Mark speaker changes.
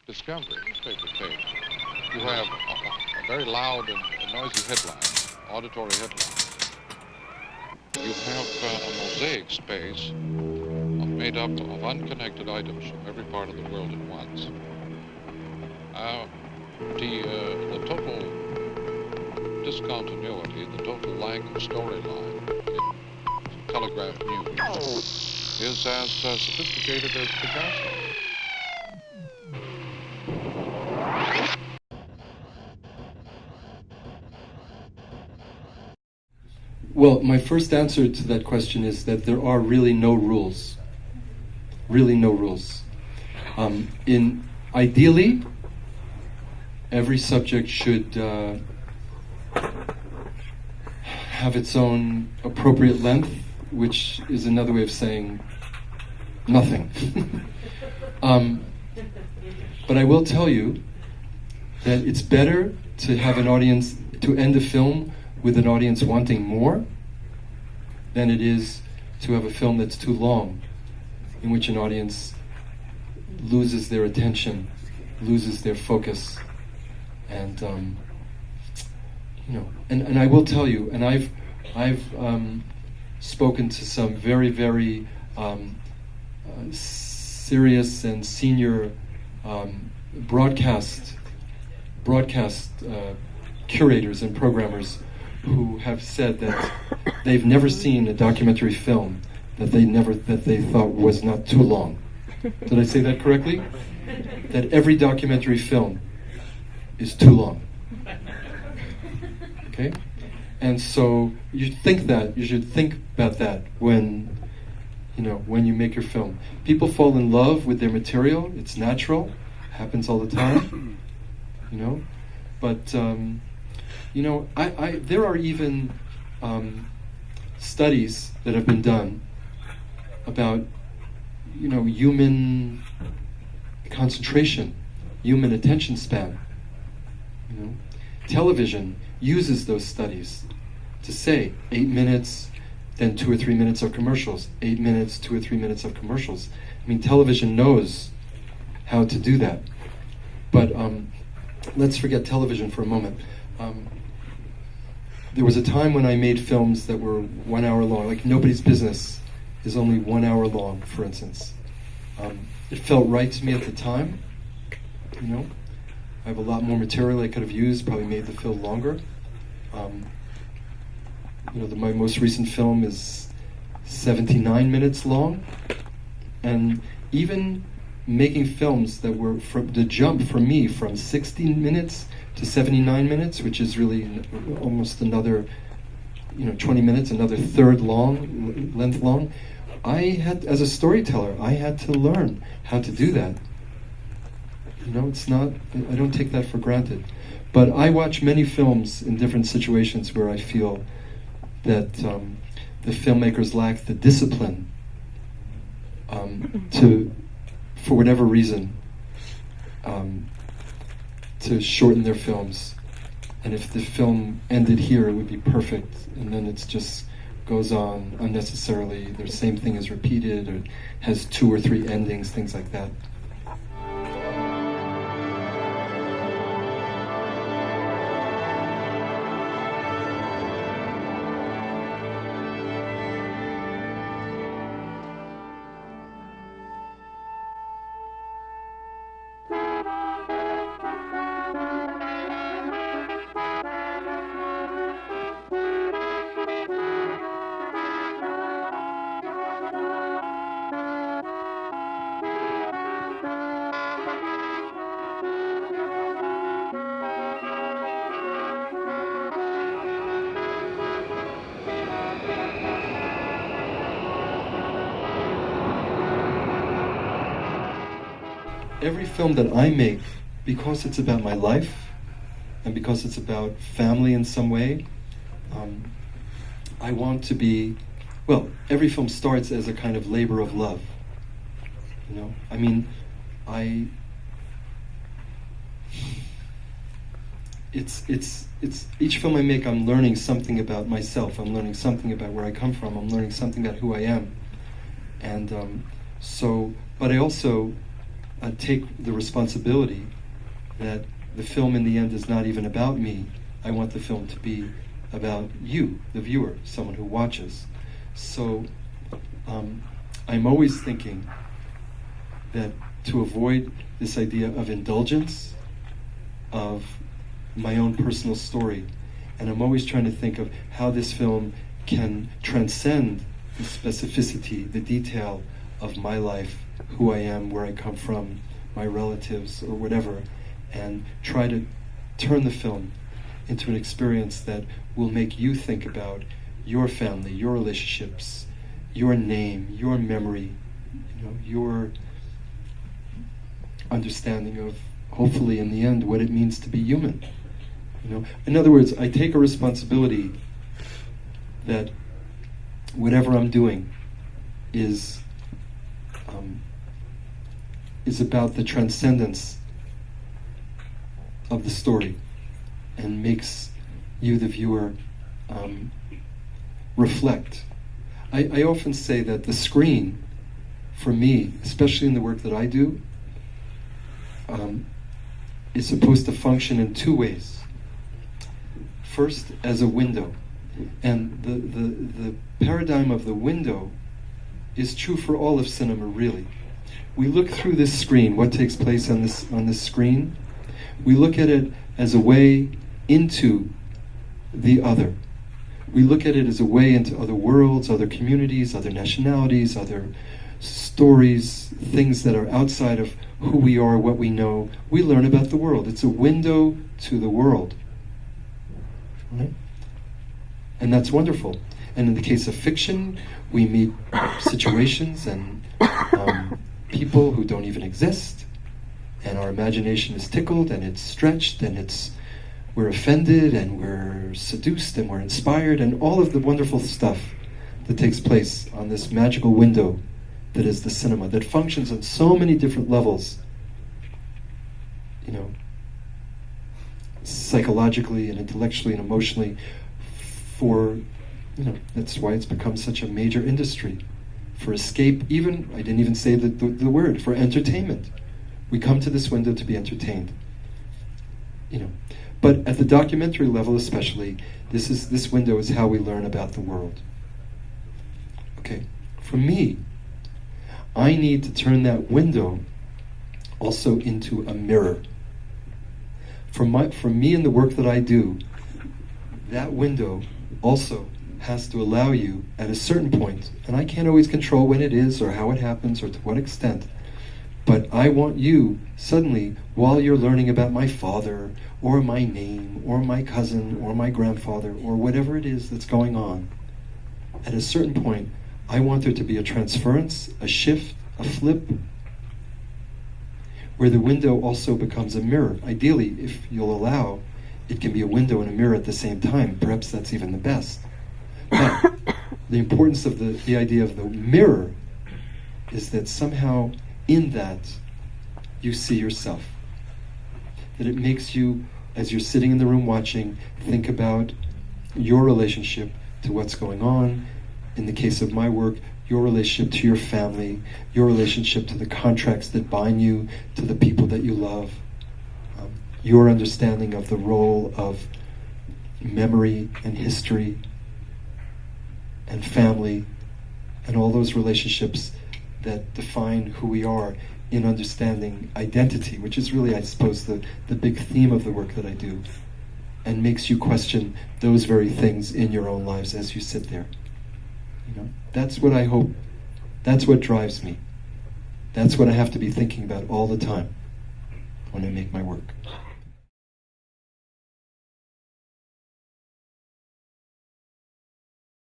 Speaker 1: Discovery newspaper page, you have a very loud and noisy headline, auditory headline. You have a mosaic space made up of unconnected items from every part of the world at once. The total discontinuity, the total lack of storyline in telegraph news is as sophisticated as Picasso.
Speaker 2: Well, my first answer to that question is that there are really no rules. Really no rules. Ideally, every subject should have its own appropriate length, which is another way of saying nothing. But I will tell you that it's better to have an audience, to end a film with an audience wanting more than it is to have a film that's too long, in which an audience loses their attention, loses their focus, and and I will tell you, and I've spoken to some very, very serious and senior broadcast curators and programmers who have said that they've never seen a documentary film that they thought was not too long. Did I say that correctly? That every documentary film is too long. Okay? And so you should think about that when you make your film. People fall in love with their material. It's natural. Happens all the time. But there are even studies that have been done about human concentration, human attention span. Television uses those studies to say 8 minutes, then 2 or 3 minutes of commercials, 8 minutes, 2 or 3 minutes of commercials. I mean, television knows how to do that. But let's forget television for a moment. There was a time when I made films that were 1 hour long, like Nobody's Business is only 1 hour long, for instance. It felt right to me at the time. I have a lot more material I could have used, probably made the film longer. My most recent film is 79 minutes long, and even making films that were the jump for me from 60 minutes to 79 minutes, which is really almost another 20 minutes, another third length long. I had, as a storyteller, I had to learn how to do that. It's not, I don't take that for granted. But I watch many films in different situations where I feel that the filmmakers lack the discipline for whatever reason, to shorten their films. And if the film ended here, it would be perfect. And then it just goes on unnecessarily. The same thing is repeated, or has 2 or 3 endings, things like that. Every film that I make, because it's about my life and because it's about family in some way, I want to be, every film starts as a kind of labor of love. I mean, it's each film I make, I'm learning something about myself. I'm learning something about where I come from. I'm learning something about who I am. And but I also take the responsibility that the film in the end is not even about me. I want the film to be about you, the viewer, someone who watches. So I'm always thinking that to avoid this idea of indulgence, of my own personal story, and I'm always trying to think of how this film can transcend the specificity, the detail of my life, who I am, where I come from, my relatives, or whatever, and try to turn the film into an experience that will make you think about your family, your relationships, your name, your memory, your understanding of, hopefully in the end, what it means to be human. In other words, I take a responsibility that whatever I'm doing is about the transcendence of the story and makes you, the viewer, reflect. I often say that the screen, for me, especially in the work that I do, is supposed to function in two ways. First, as a window. And the paradigm of the window is true for all of cinema, really. We look through this screen, what takes place on this screen. We look at it as a way into the other. We look at it as a way into other worlds, other communities, other nationalities, other stories, things that are outside of who we are, what we know. We learn about the world. It's a window to the world. Right? And that's wonderful. And in the case of fiction, we meet situations and people who don't even exist, and our imagination is tickled and it's stretched and we're offended and we're seduced and we're inspired, and all of the wonderful stuff that takes place on this magical window that is the cinema, that functions on so many different levels, psychologically and intellectually and emotionally, that's why it's become such a major industry. For escape, even, I didn't even say the word, for entertainment. We come to this window to be entertained. But at the documentary level especially, this window is how we learn about the world. Okay, for me, I need to turn that window also into a mirror. For me and the work that I do, that window also has to allow you at a certain point, and I can't always control when it is or how it happens or to what extent, but I want you suddenly, while you're learning about my father or my name or my cousin or my grandfather or whatever it is that's going on, at a certain point, I want there to be a transference, a shift, a flip, where the window also becomes a mirror. Ideally, if you'll allow, it can be a window and a mirror at the same time. Perhaps that's even the best. But the importance of the idea of the mirror is that somehow in that you see yourself. That it makes you, as you're sitting in the room watching, think about your relationship to what's going on. In the case of my work, your relationship to your family, your relationship to the contracts that bind you, to the people that you love, your understanding of the role of memory and history and family and all those relationships that define who we are in understanding identity, which is really, I suppose, the big theme of the work that I do, and makes you question those very things in your own lives as you sit there. That's what I hope. That's what drives me. That's what I have to be thinking about all the time when I make my work.